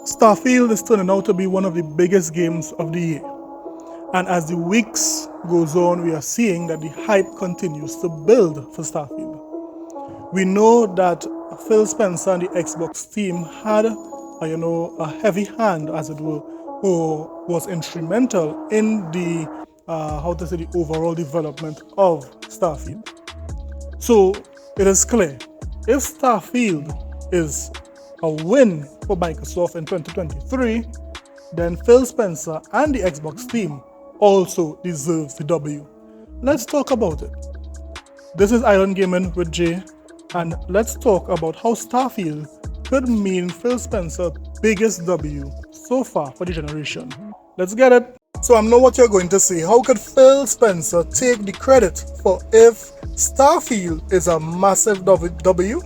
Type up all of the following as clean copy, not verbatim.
Starfield is turning out to be one of the biggest games of the year. And as the weeks goes on, we are seeing that the hype continues to build for Starfield. We know that Phil Spencer and the Xbox team had a heavy hand, as it were, who was instrumental in the overall development of Starfield. So it is clear, if Starfield is a win for Microsoft in 2023, then Phil Spencer and the Xbox team also deserves the W. Let's talk about it. This is Island Gaming with Jay, and let's talk about how Starfield could mean Phil Spencer's biggest W so far for the generation. Let's get it. So I know what you're going to say. How could Phil Spencer take the credit for if Starfield is a massive W?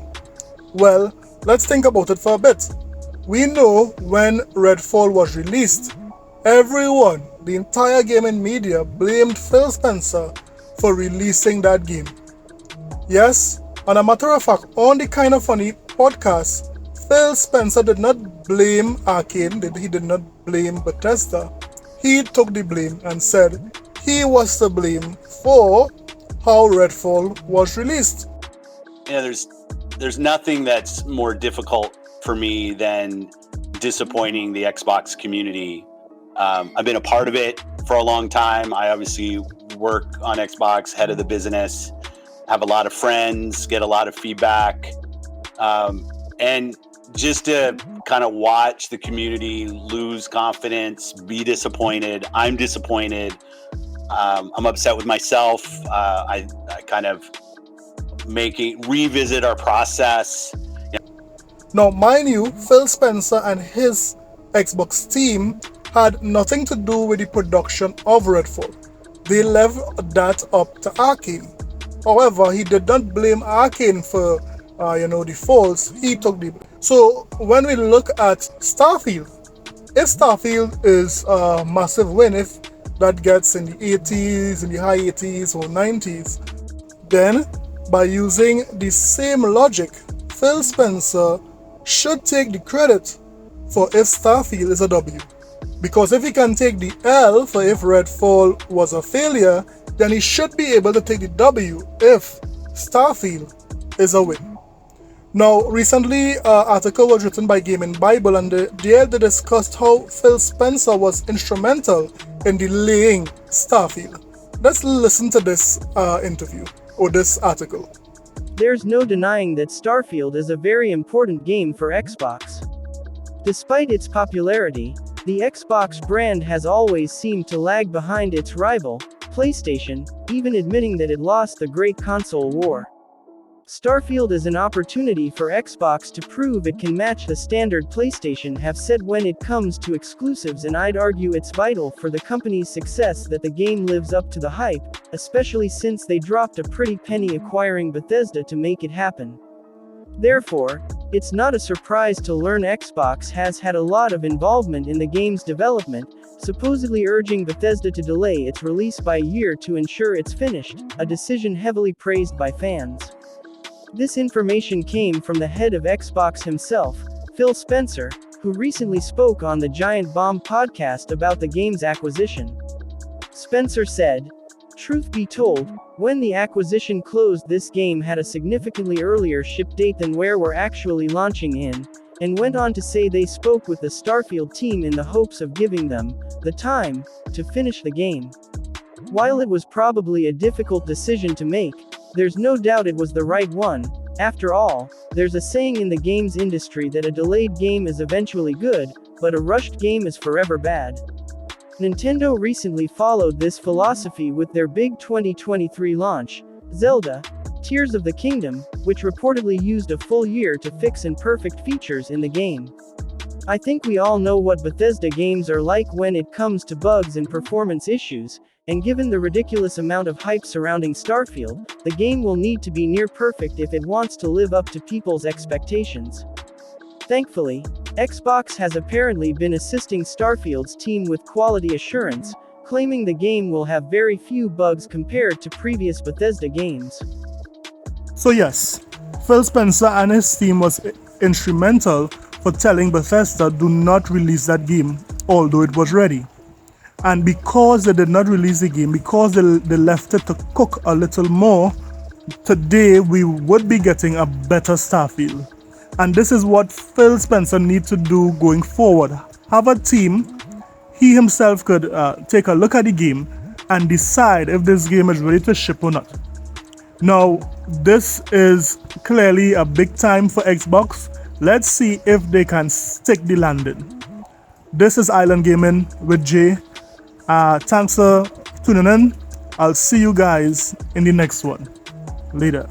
Well, let's think about it for a bit. We know when Redfall was released, everyone, the entire gaming media, blamed Phil Spencer for releasing that game. Yes, and a matter of fact, on the Kind of Funny podcast, Phil Spencer did not blame Arcane, he did not blame Bethesda. He took the blame and said he was to blame for how Redfall was released. Yeah, there's nothing that's more difficult for me than disappointing the Xbox community. I've been a part of it for a long time. I obviously work on Xbox, head of the business, have a lot of friends, get a lot of feedback. And just to kind of watch the community lose confidence, be disappointed. I'm disappointed. I'm upset with myself. I kind of revisit our process. Now, mind you, Phil Spencer and his Xbox team had nothing to do with the production of Redfall. They left that up to Arcane. However, he did not blame Arcane for the faults. He took the blame. So when we look at Starfield, if Starfield is a massive win, if that gets in the 80s, in the high 80s or 90s, then by using the same logic, Phil Spencer should take the credit for if Starfield is a W. Because if he can take the L for if Redfall was a failure, then he should be able to take the W if Starfield is a win. Now, recently, an article was written by Gaming Bible, and there they discussed how Phil Spencer was instrumental in delaying Starfield. Let's listen to this interview, or this article. There's no denying that Starfield is a very important game for Xbox. Despite its popularity, the Xbox brand has always seemed to lag behind its rival, PlayStation, even admitting that it lost the great console war. Starfield is an opportunity for Xbox to prove it can match the standard PlayStation have set when it comes to exclusives, and I'd argue it's vital for the company's success that the game lives up to the hype, especially since they dropped a pretty penny acquiring Bethesda to make it happen. Therefore, it's not a surprise to learn Xbox has had a lot of involvement in the game's development, supposedly urging Bethesda to delay its release by a year to ensure it's finished, a decision heavily praised by fans. This information came from the head of Xbox himself, Phil Spencer, who recently spoke on the Giant Bomb podcast about the game's acquisition. Spencer said, "Truth be told, when the acquisition closed, this game had a significantly earlier ship date than where we're actually launching in," and went on to say they spoke with the Starfield team in the hopes of giving them the time to finish the game. While it was probably a difficult decision to make, there's no doubt it was the right one. After all, there's a saying in the games industry that a delayed game is eventually good, but a rushed game is forever bad. Nintendo recently followed this philosophy with their big 2023 launch, Zelda: Tears of the Kingdom, which reportedly used a full year to fix imperfect features in the game. I think we all know what Bethesda games are like when it comes to bugs and performance issues, and given the ridiculous amount of hype surrounding Starfield, the game will need to be near perfect if it wants to live up to people's expectations. Thankfully, Xbox has apparently been assisting Starfield's team with quality assurance, claiming the game will have very few bugs compared to previous Bethesda games. So yes, Phil Spencer and his team was instrumental for telling Bethesda do not release that game, although it was ready. And because they did not release the game, because they left it to cook a little more, today we would be getting a better Starfield. And this is what Phil Spencer needs to do going forward. Have a team. He himself could take a look at the game and decide if this game is ready to ship or not. Now, this is clearly a big time for Xbox. Let's see if they can stick the landing. This is Island Gaming with Jay. Thanks for tuning in. I'll see you guys in the next one. Later.